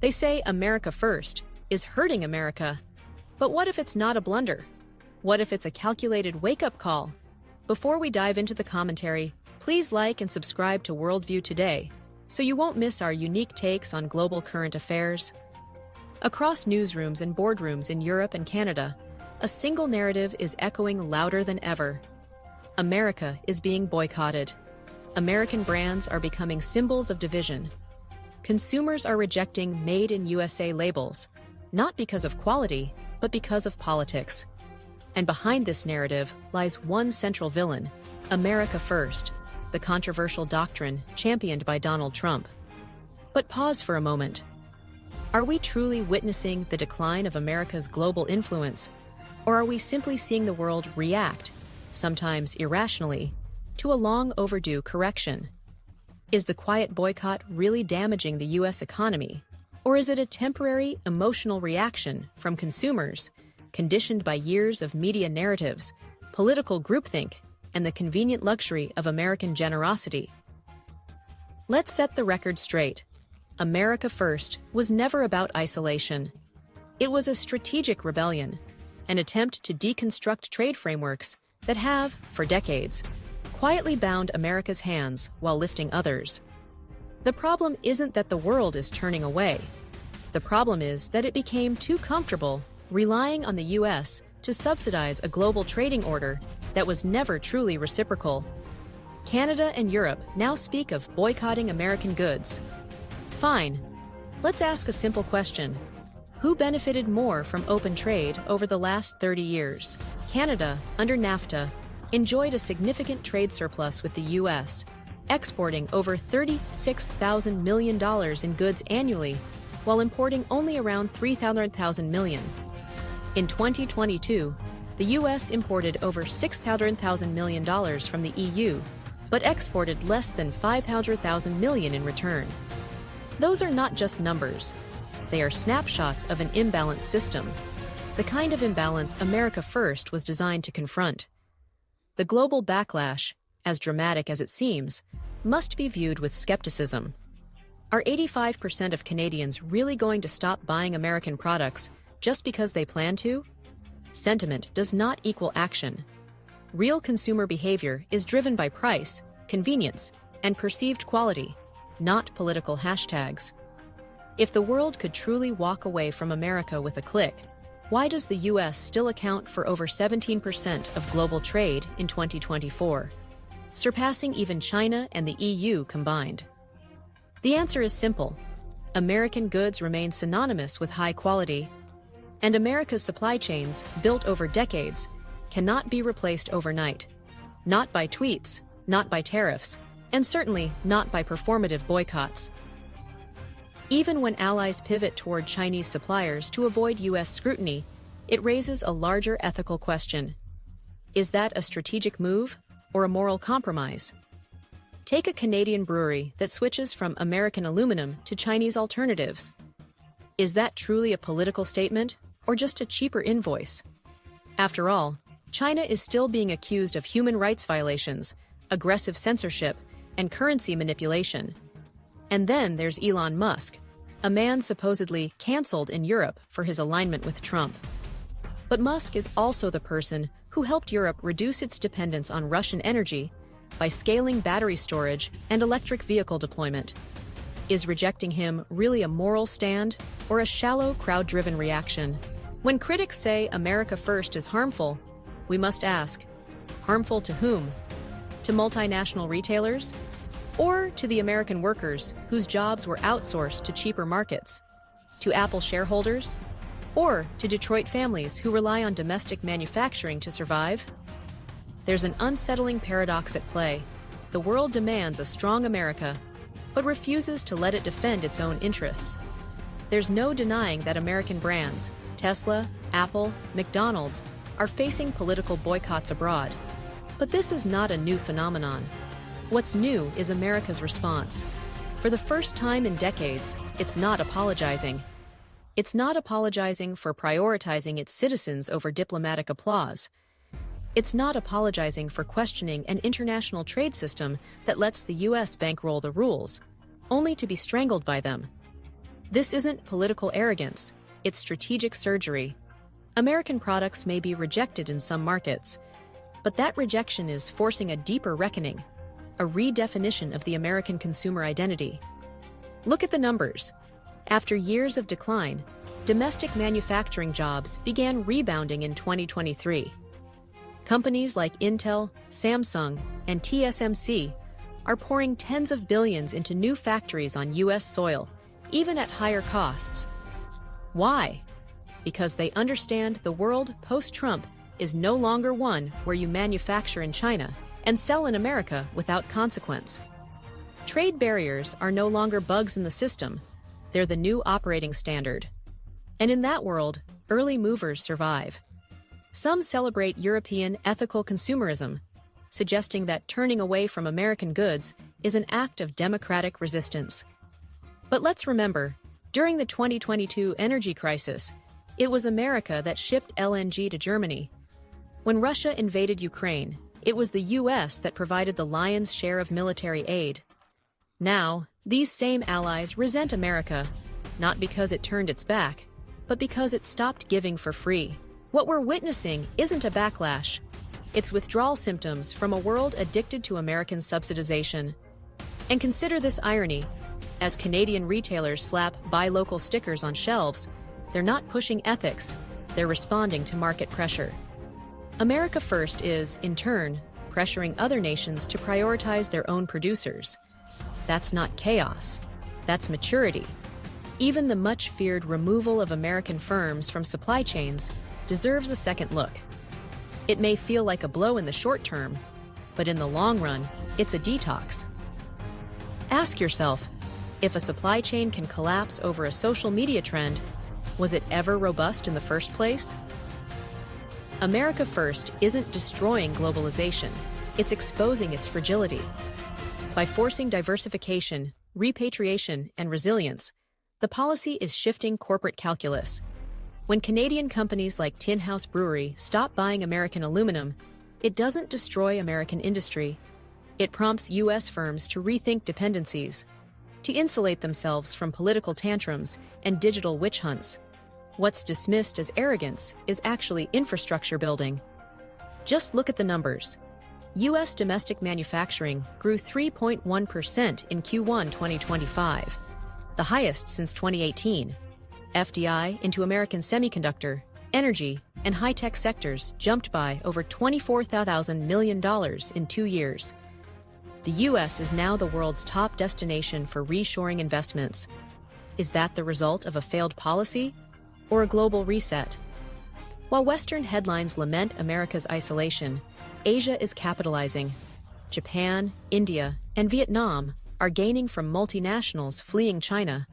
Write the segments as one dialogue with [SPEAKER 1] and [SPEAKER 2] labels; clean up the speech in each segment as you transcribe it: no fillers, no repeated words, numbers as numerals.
[SPEAKER 1] They say America first is hurting America. But what if it's not a blunder? What if it's a calculated wake-up call? Before we dive into the commentary, please like and subscribe to Worldview Today, so you won't miss our unique takes on global current affairs. Across newsrooms and boardrooms in Europe and Canada, a single narrative is echoing louder than ever. America is being boycotted. American brands are becoming symbols of division. Consumers are rejecting Made in USA labels, not because of quality, but because of politics. And behind this narrative lies one central villain, America First, the controversial doctrine championed by Donald Trump. But pause for a moment. Are we truly witnessing the decline of America's global influence, or are we simply seeing the world react, sometimes irrationally, to a long overdue correction? Is the quiet boycott really damaging the U.S. economy, or is it a temporary emotional reaction from consumers, conditioned by years of media narratives, political groupthink, and the convenient luxury of American generosity? Let's set the record straight. America First was never about isolation. It was a strategic rebellion, an attempt to deconstruct trade frameworks that have, for decades, quietly bound America's hands while lifting others. The problem isn't that the world is turning away. The problem is that it became too comfortable relying on the U.S. to subsidize a global trading order that was never truly reciprocal. Canada and Europe now speak of boycotting American goods. Fine. Let's ask a simple question. Who benefited more from open trade over the last 30 years? Canada, under NAFTA, enjoyed a significant trade surplus with the U.S., exporting over $36,000 million in goods annually, while importing only around $300,000 million. In 2022, the U.S. imported over $600,000 million from the EU, but exported less than $500,000 million in return. Those are not just numbers. They are snapshots of an imbalanced system, the kind of imbalance America First was designed to confront. The global backlash, as dramatic as it seems, must be viewed with skepticism. Are 85% of Canadians really going to stop buying American products just because they plan to? Sentiment does not equal action. Real consumer behavior is driven by price, convenience, and perceived quality, not political hashtags. If the world could truly walk away from America with a click, why does the U.S. still account for over 17% of global trade in 2024, surpassing even China and the EU combined? The answer is simple. American goods remain synonymous with high quality, and America's supply chains, built over decades, cannot be replaced overnight. Not by tweets, not by tariffs, and certainly not by performative boycotts. Even when allies pivot toward Chinese suppliers to avoid U.S. scrutiny, it raises a larger ethical question. Is that a strategic move or a moral compromise? Take a Canadian brewery that switches from American aluminum to Chinese alternatives. Is that truly a political statement or just a cheaper invoice? After all, China is still being accused of human rights violations, aggressive censorship, and currency manipulation. And then there's Elon Musk, a man supposedly canceled in Europe for his alignment with Trump. But Musk is also the person who helped Europe reduce its dependence on Russian energy by scaling battery storage and electric vehicle deployment. Is rejecting him really a moral stand or a shallow, crowd-driven reaction? When critics say America First is harmful, we must ask, harmful to whom? To multinational retailers? Or to the American workers whose jobs were outsourced to cheaper markets? To Apple shareholders? Or to Detroit families who rely on domestic manufacturing to survive? There's an unsettling paradox at play. The world demands a strong America, but refuses to let it defend its own interests. There's no denying that American brands, Tesla, Apple, McDonald's, are facing political boycotts abroad. But this is not a new phenomenon. What's new is America's response. For the first time in decades, it's not apologizing. It's not apologizing for prioritizing its citizens over diplomatic applause. It's not apologizing for questioning an international trade system that lets the U.S. bankroll the rules, only to be strangled by them. This isn't political arrogance, it's strategic surgery. American products may be rejected in some markets, but that rejection is forcing a deeper reckoning, a redefinition of the American consumer identity. Look at the numbers. After years of decline, domestic manufacturing jobs began rebounding in 2023. Companies like Intel, Samsung, and TSMC are pouring tens of billions into new factories on U.S. soil, even at higher costs. Why? Because they understand the world post-Trump is no longer one where you manufacture in China and sell in America without consequence. Trade barriers are no longer bugs in the system, they're the new operating standard. And in that world, early movers survive. Some celebrate European ethical consumerism, suggesting that turning away from American goods is an act of democratic resistance. But let's remember, during the 2022 energy crisis, it was America that shipped LNG to Germany. When Russia invaded Ukraine, it was the U.S. that provided the lion's share of military aid. Now, these same allies resent America, not because it turned its back, but because it stopped giving for free. What we're witnessing isn't a backlash. It's withdrawal symptoms from a world addicted to American subsidization. And consider this irony. As Canadian retailers slap Buy Local stickers on shelves, they're not pushing ethics, they're responding to market pressure. America First is, in turn, pressuring other nations to prioritize their own producers. That's not chaos, that's maturity. Even the much-feared removal of American firms from supply chains deserves a second look. It may feel like a blow in the short term, but in the long run, it's a detox. Ask yourself, if a supply chain can collapse over a social media trend, was it ever robust in the first place? America First isn't destroying globalization, it's exposing its fragility. By forcing diversification, repatriation, and resilience, the policy is shifting corporate calculus. When Canadian companies like Tin House Brewery stop buying American aluminum, it doesn't destroy American industry. It prompts U.S. firms to rethink dependencies, to insulate themselves from political tantrums and digital witch hunts. What's dismissed as arrogance is actually infrastructure building. Just look at the numbers. U.S. domestic manufacturing grew 3.1% in Q1 2025, the highest since 2018. FDI into American semiconductor, energy, and high-tech sectors jumped by over $24,000 million in 2 years. The U.S. is now the world's top destination for reshoring investments. Is that the result of a failed policy or a global reset? While Western headlines lament America's isolation, Asia is capitalizing. Japan, India, and Vietnam are gaining from multinationals fleeing China,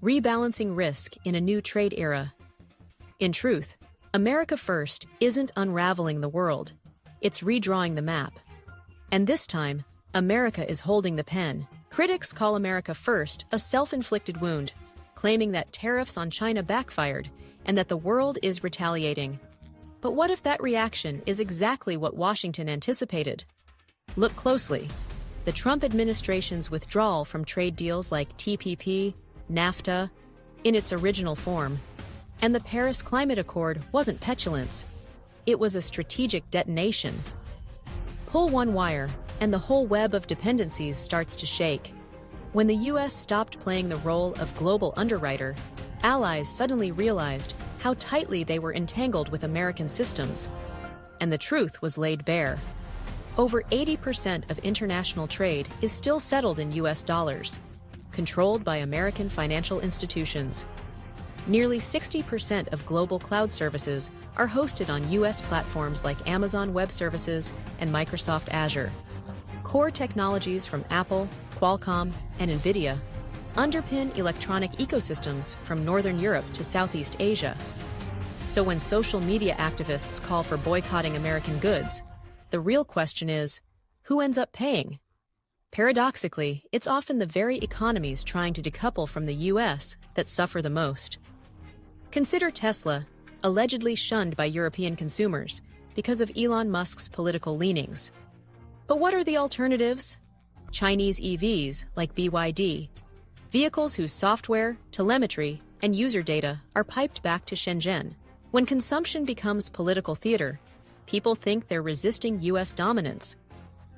[SPEAKER 1] rebalancing risk in a new trade era. In truth, America First isn't unraveling the world, it's redrawing the map. And this time, America is holding the pen. Critics call America First a self-inflicted wound, claiming that tariffs on China backfired and that the world is retaliating. But what if that reaction is exactly what Washington anticipated? Look closely. The Trump administration's withdrawal from trade deals like TPP, NAFTA, in its original form, and the Paris Climate Accord wasn't petulance. It was a strategic detonation. Pull one wire, and the whole web of dependencies starts to shake. When the U.S. stopped playing the role of global underwriter, allies suddenly realized how tightly they were entangled with American systems. And the truth was laid bare. Over 80% of international trade is still settled in U.S. dollars, controlled by American financial institutions. Nearly 60% of global cloud services are hosted on U.S. platforms like Amazon Web Services and Microsoft Azure. Core technologies from Apple, Qualcomm, and NVIDIA underpin electronic ecosystems from Northern Europe to Southeast Asia. So when social media activists call for boycotting American goods, the real question is, who ends up paying? Paradoxically, it's often the very economies trying to decouple from the U.S. that suffer the most. Consider Tesla, allegedly shunned by European consumers because of Elon Musk's political leanings. But what are the alternatives? Chinese EVs like BYD, vehicles whose software, telemetry, and user data are piped back to Shenzhen. When consumption becomes political theater, people think they're resisting U.S. dominance.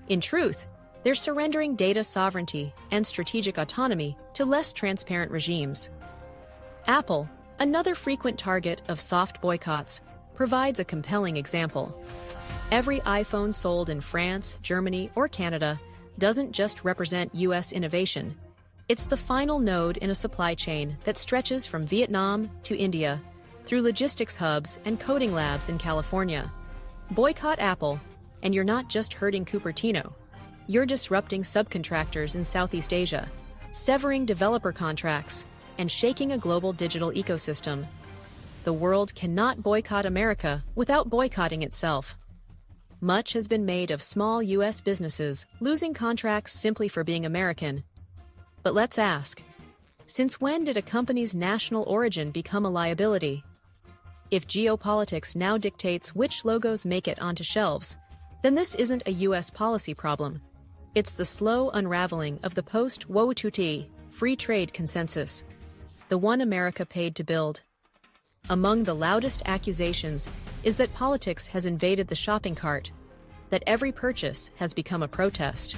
[SPEAKER 1] In truth, they're surrendering data sovereignty and strategic autonomy to less transparent regimes. Apple, another frequent target of soft boycotts, provides a compelling example. Every iPhone sold in France, Germany, or Canada doesn't just represent U.S. innovation. It's the final node in a supply chain that stretches from Vietnam to India, through logistics hubs and coding labs in California. Boycott Apple, and you're not just hurting Cupertino. You're disrupting subcontractors in Southeast Asia, severing developer contracts, and shaking a global digital ecosystem. The world cannot boycott America without boycotting itself. Much has been made of small U.S. businesses losing contracts simply for being American. But let's ask, since when did a company's national origin become a liability? If geopolitics now dictates which logos make it onto shelves, then this isn't a U.S. policy problem. It's the slow unraveling of the post-World War II free trade consensus, the one America paid to build. Among the loudest accusations is that politics has invaded the shopping cart, that every purchase has become a protest.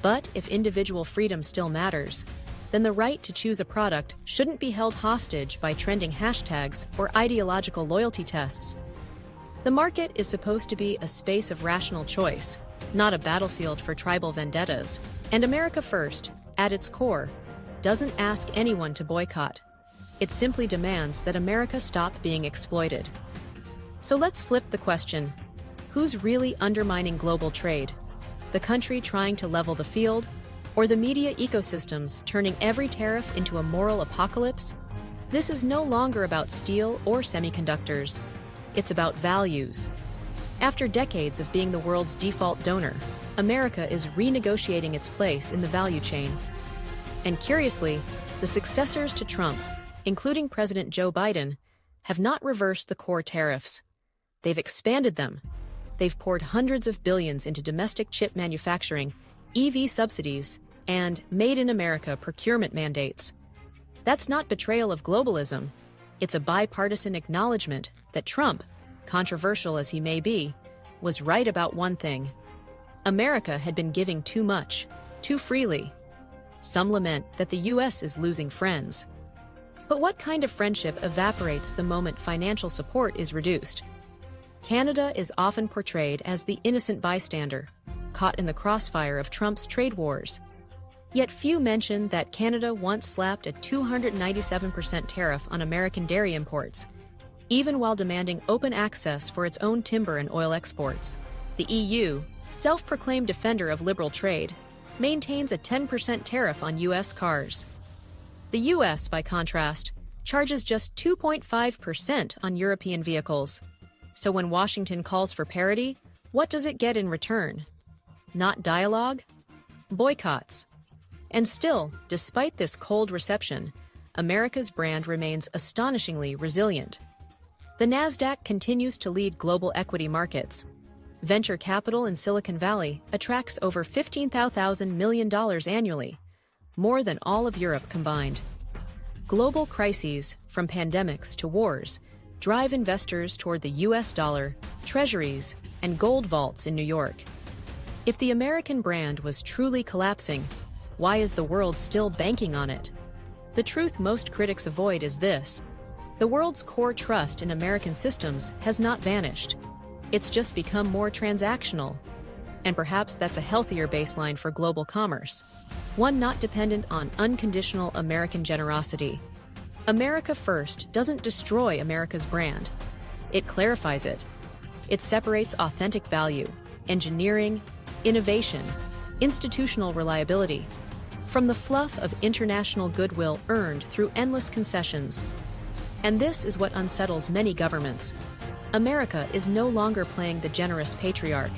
[SPEAKER 1] But if individual freedom still matters, then the right to choose a product shouldn't be held hostage by trending hashtags or ideological loyalty tests. The market is supposed to be a space of rational choice, not a battlefield for tribal vendettas. And America First, at its core, doesn't ask anyone to boycott. It simply demands that America stop being exploited. So let's flip the question. Who's really undermining global trade? The country trying to level the field, or the media ecosystems turning every tariff into a moral apocalypse? This is no longer about steel or semiconductors. It's about values. After decades of being the world's default donor, America is renegotiating its place in the value chain. And curiously, the successors to Trump, including President Joe Biden, have not reversed the core tariffs. They've expanded them. They've poured hundreds of billions into domestic chip manufacturing, EV subsidies, and Made in America procurement mandates. That's not betrayal of globalism. It's a bipartisan acknowledgement that Trump, controversial as he may be, was right about one thing. America had been giving too much, too freely. Some lament that the U.S. is losing friends. But what kind of friendship evaporates the moment financial support is reduced? Canada is often portrayed as the innocent bystander, caught in the crossfire of Trump's trade wars. Yet few mention that Canada once slapped a 297% tariff on American dairy imports, even while demanding open access for its own timber and oil exports. The EU, self-proclaimed defender of liberal trade, maintains a 10% tariff on U.S. cars. The U.S., by contrast, charges just 2.5% on European vehicles. So when Washington calls for parity, what does it get in return? Not dialogue? Boycotts. And still, despite this cold reception, America's brand remains astonishingly resilient. The Nasdaq continues to lead global equity markets. Venture capital in Silicon Valley attracts over $15,000 million annually, more than all of Europe combined. Global crises, from pandemics to wars, drive investors toward the U.S. dollar, treasuries, and gold vaults in New York. If the American brand was truly collapsing, why is the world still banking on it? The truth most critics avoid is this: the world's core trust in American systems has not vanished. It's just become more transactional. And perhaps that's a healthier baseline for global commerce, one not dependent on unconditional American generosity. America First doesn't destroy America's brand. It clarifies it. It separates authentic value, engineering, innovation, institutional reliability, from the fluff of international goodwill earned through endless concessions. And this is what unsettles many governments. America is no longer playing the generous patriarch.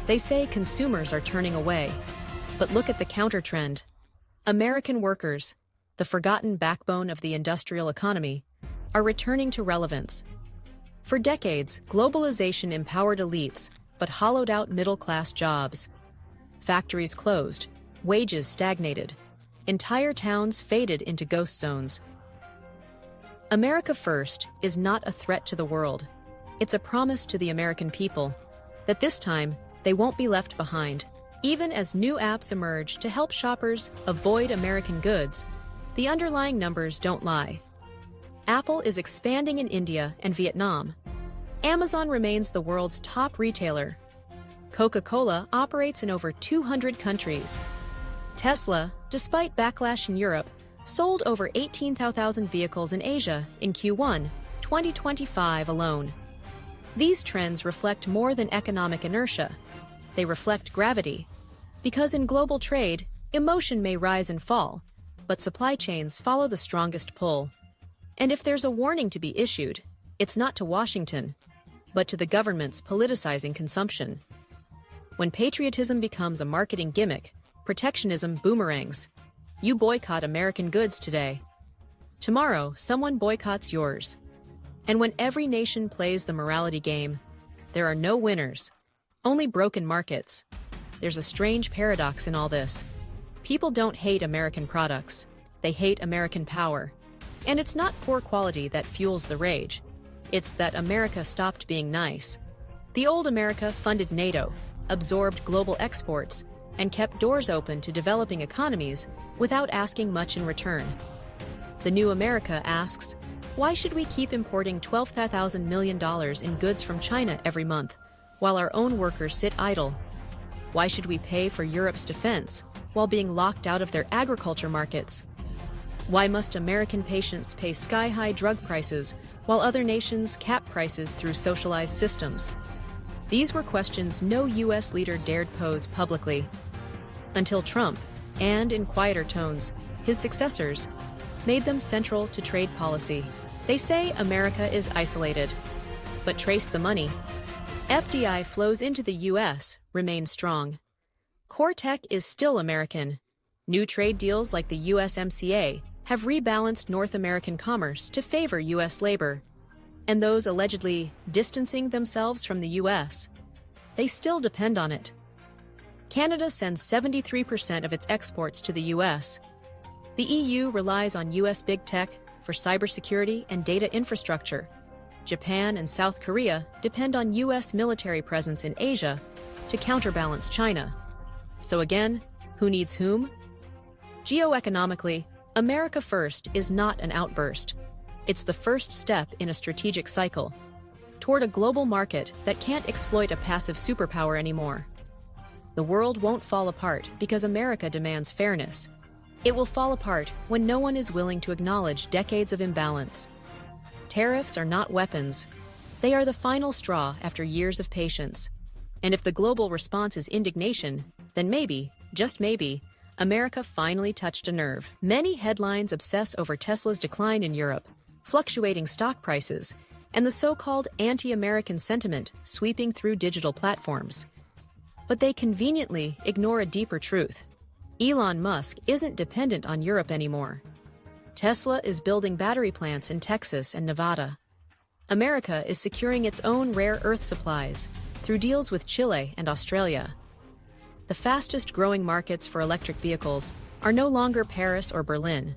[SPEAKER 1] They say consumers are turning away. But look at the counter-trend. American workers, the forgotten backbone of the industrial economy, are returning to relevance. For decades, globalization empowered elites, but hollowed out middle-class jobs. Factories closed, wages stagnated, entire towns faded into ghost zones. America First is not a threat to the world. It's a promise to the American people that this time they won't be left behind. Even as new apps emerge to help shoppers avoid American goods, the underlying numbers don't lie. Apple is expanding in India and Vietnam. Amazon remains the world's top retailer. Coca-Cola operates in over 200 countries. Tesla, despite backlash in Europe, sold over 18,000 vehicles in Asia in Q1 2025 alone. These trends reflect more than economic inertia. They reflect gravity. Because in global trade, emotion may rise and fall, but supply chains follow the strongest pull. And if there's a warning to be issued, it's not to Washington, but to the governments politicizing consumption. When patriotism becomes a marketing gimmick, protectionism boomerangs. You boycott American goods today. Tomorrow, someone boycotts yours. And when every nation plays the morality game, there are no winners, only broken markets. There's a strange paradox in all this. People don't hate American products. They hate American power. And it's not poor quality that fuels the rage. It's that America stopped being nice. The old America funded NATO, absorbed global exports, and kept doors open to developing economies without asking much in return. The new America asks, why should we keep importing $12,000 million in goods from China every month, while our own workers sit idle? Why should we pay for Europe's defense while being locked out of their agriculture markets? Why must American patients pay sky-high drug prices while other nations cap prices through socialized systems? These were questions no U.S. leader dared pose publicly. Until Trump, and in quieter tones, his successors, made them central to trade policy. They say America is isolated. But trace the money. FDI flows into the U.S. remain strong. Core tech is still American. New trade deals like the USMCA have rebalanced North American commerce to favor U.S. labor. And those allegedly distancing themselves from the U.S., they still depend on it. Canada sends 73% of its exports to the U.S. The EU relies on U.S. big tech for cybersecurity and data infrastructure. Japan and South Korea depend on U.S. military presence in Asia to counterbalance China. So again, who needs whom? Geoeconomically, America First is not an outburst. It's the first step in a strategic cycle toward a global market that can't exploit a passive superpower anymore. The world won't fall apart because America demands fairness. It will fall apart when no one is willing to acknowledge decades of imbalance. Tariffs are not weapons. They are the final straw after years of patience. And if the global response is indignation, then maybe, just maybe, America finally touched a nerve. Many headlines obsess over Tesla's decline in Europe, fluctuating stock prices, and the so-called anti-American sentiment sweeping through digital platforms. But they conveniently ignore a deeper truth. Elon Musk isn't dependent on Europe anymore. Tesla is building battery plants in Texas and Nevada. America is securing its own rare earth supplies through deals with Chile and Australia. The fastest-growing markets for electric vehicles are no longer Paris or Berlin.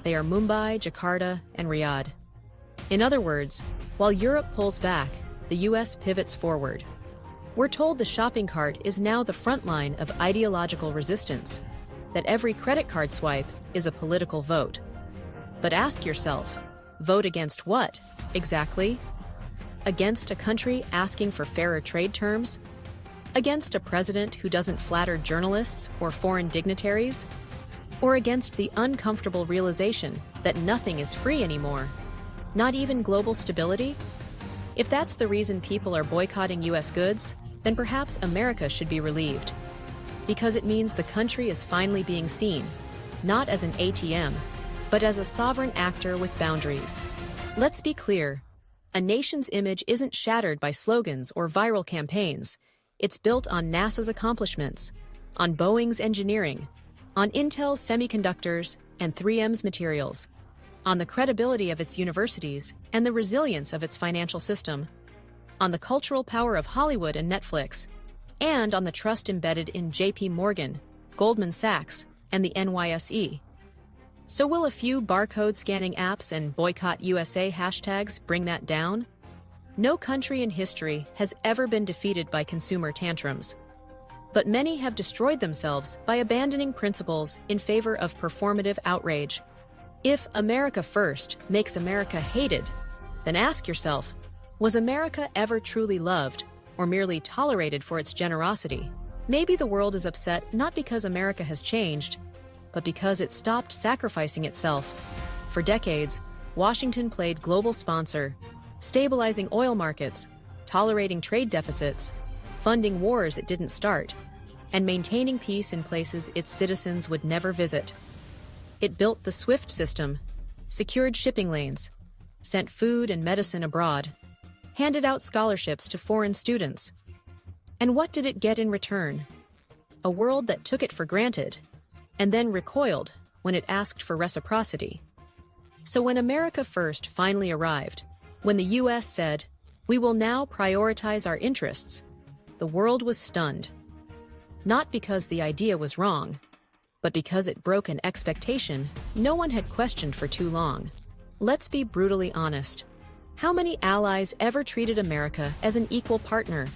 [SPEAKER 1] They are Mumbai, Jakarta, and Riyadh. In other words, while Europe pulls back, the U.S. pivots forward. We're told the shopping cart is now the front line of ideological resistance, that every credit card swipe is a political vote. But ask yourself, vote against what, exactly? Against a country asking for fairer trade terms? Against a president who doesn't flatter journalists or foreign dignitaries? Or against the uncomfortable realization that nothing is free anymore? Not even global stability? If that's the reason people are boycotting U.S. goods, then perhaps America should be relieved. Because it means the country is finally being seen, not as an ATM, but as a sovereign actor with boundaries. Let's be clear. A nation's image isn't shattered by slogans or viral campaigns. It's built on NASA's accomplishments, on Boeing's engineering, on Intel's semiconductors and 3M's materials, on the credibility of its universities and the resilience of its financial system, on the cultural power of Hollywood and Netflix, and on the trust embedded in J.P. Morgan, Goldman Sachs, and the NYSE. So will a few barcode scanning apps and boycott USA hashtags bring that down? No country in history has ever been defeated by consumer tantrums. But many have destroyed themselves by abandoning principles in favor of performative outrage. If America first makes America hated, then ask yourself, was America ever truly loved or merely tolerated for its generosity? Maybe the world is upset not because America has changed, but because it stopped sacrificing itself. For decades, Washington played global sponsor, stabilizing oil markets, tolerating trade deficits, funding wars it didn't start, and maintaining peace in places its citizens would never visit. It built the SWIFT system, secured shipping lanes, sent food and medicine abroad, handed out scholarships to foreign students. And what did it get in return? A world that took it for granted, and then recoiled when it asked for reciprocity. So when America First finally arrived, when the US said, "We will now prioritize our interests," the world was stunned. Not because the idea was wrong, but because it broke an expectation no one had questioned for too long. Let's be brutally honest. How many allies ever treated America as an equal partner?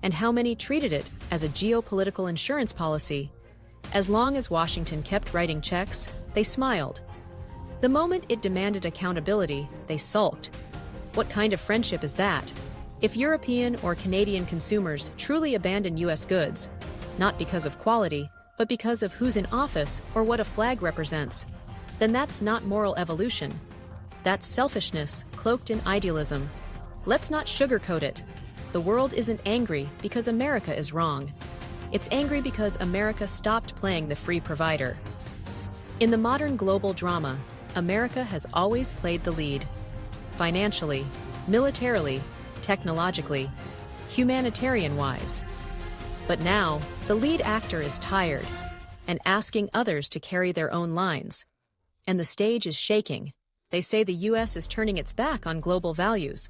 [SPEAKER 1] And how many treated it as a geopolitical insurance policy? As long as Washington kept writing checks, they smiled. The moment it demanded accountability, they sulked. What kind of friendship is that? If European or Canadian consumers truly abandon US goods, not because of quality, but because of who's in office or what a flag represents, then that's not moral evolution. That's selfishness cloaked in idealism. Let's not sugarcoat it. The world isn't angry because America is wrong. It's angry because America stopped playing the free provider. In the modern global drama, America has always played the lead. Financially, militarily, technologically, humanitarian-wise. But now, the lead actor is tired and asking others to carry their own lines. And the stage is shaking. They say the US is turning its back on global values.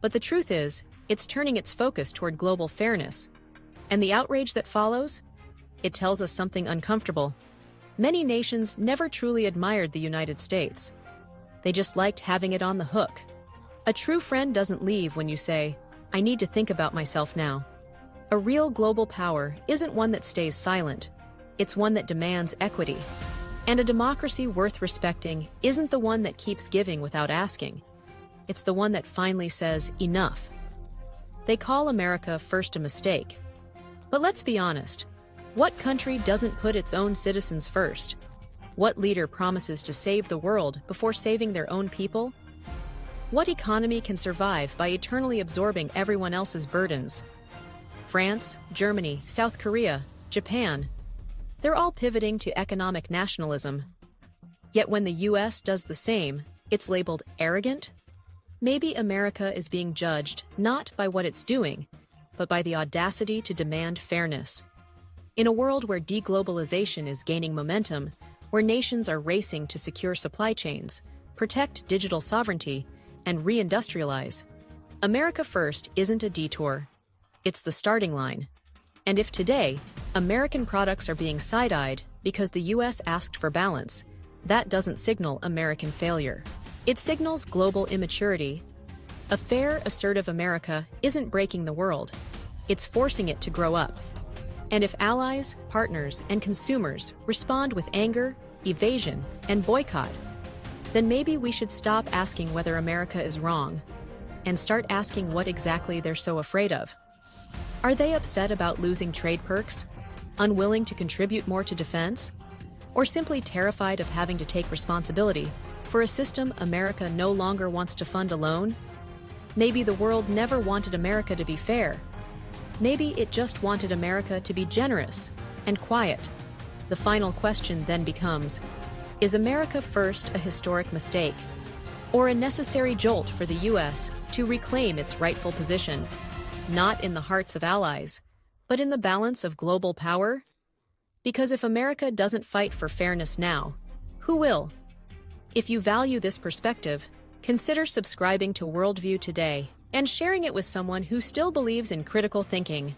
[SPEAKER 1] But the truth is, it's turning its focus toward global fairness. And the outrage that follows? It tells us something uncomfortable. Many nations never truly admired the United States. They just liked having it on the hook. A true friend doesn't leave when you say, "I need to think about myself now." A real global power isn't one that stays silent. It's one that demands equity. And a democracy worth respecting isn't the one that keeps giving without asking. It's the one that finally says, enough. They call America first a mistake. But let's be honest. What country doesn't put its own citizens first? What leader promises to save the world before saving their own people? What economy can survive by eternally absorbing everyone else's burdens? France, Germany, South Korea, Japan, they're all pivoting to economic nationalism. Yet when the US does the same, it's labeled arrogant? Maybe America is being judged not by what it's doing, but by the audacity to demand fairness. In a world where deglobalization is gaining momentum, where nations are racing to secure supply chains, protect digital sovereignty, and reindustrialize, America First isn't a detour. It's the starting line. And if today, American products are being side-eyed because the US asked for balance, that doesn't signal American failure. It signals global immaturity. A fair, assertive America isn't breaking the world. It's forcing it to grow up. And if allies, partners, and consumers respond with anger, evasion, and boycott, then maybe we should stop asking whether America is wrong and start asking what exactly they're so afraid of. Are they upset about losing trade perks, unwilling to contribute more to defense, or simply terrified of having to take responsibility for a system America no longer wants to fund alone? Maybe the world never wanted America to be fair. Maybe it just wanted America to be generous and quiet. The final question then becomes, is America First a historic mistake, or a necessary jolt for the US to reclaim its rightful position, not in the hearts of allies, but in the balance of global power? Because if America doesn't fight for fairness now, who will? If you value this perspective, consider subscribing to Worldview today and sharing it with someone who still believes in critical thinking.